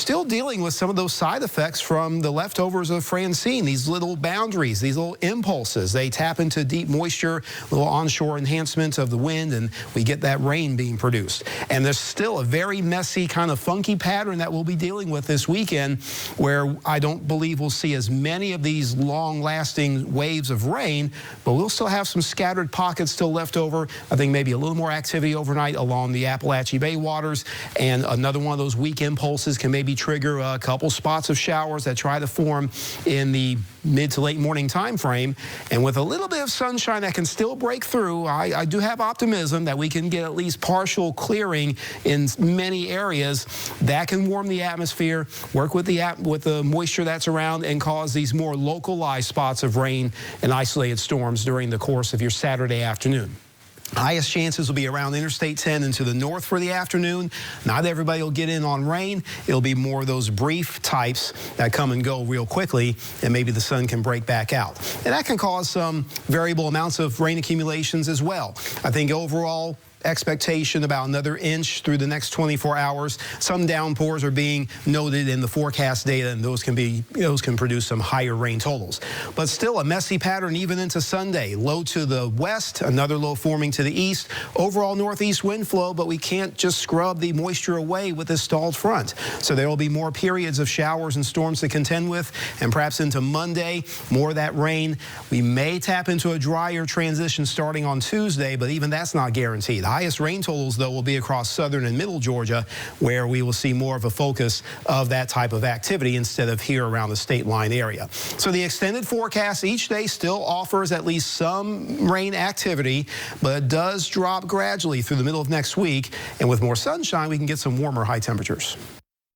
still dealing with some of those side effects from the leftovers of Francine, these little boundaries, these little impulses. They tap into deep moisture, little onshore enhancement of the wind, and we get that rain being produced. And there's still a very messy, kind of funky pattern that we'll be dealing with this weekend, where I don't believe we'll see as many of these long-lasting waves of rain, but we'll still have some scattered pockets still left over. I think maybe a little more activity overnight along the Appalachia Bay waters, and another one of those weak impulses can maybe trigger a couple spots of showers that try to form in the mid to late morning time frame. And with a little bit of sunshine that can still break through, I do have optimism that we can get at least partial clearing in many areas. That can warm the atmosphere, work with the moisture that's around, and cause these more localized spots of rain and isolated storms during the course of your Saturday afternoon. Highest chances will be around Interstate 10 and to the north for the afternoon. Not everybody will get in on rain. It'll be more of those brief types that come and go real quickly, and maybe the sun can break back out. And that can cause some variable amounts of rain accumulations as well. I think overall, expectation about another inch through the next 24 hours. Some downpours are being noted in the forecast data, and those can produce some higher rain totals. But still a messy pattern even into Sunday. Low to the west, another low forming to the east. Overall northeast wind flow, but we can't just scrub the moisture away with this stalled front. So there will be more periods of showers and storms to contend with, and perhaps into Monday, more of that rain. We may tap into a drier transition starting on Tuesday, but even that's not guaranteed. Highest rain totals, though, will be across southern and middle Georgia, where we will see more of a focus of that type of activity instead of here around the state line area. So the extended forecast each day still offers at least some rain activity, but it does drop gradually through the middle of next week. And with more sunshine, we can get some warmer high temperatures.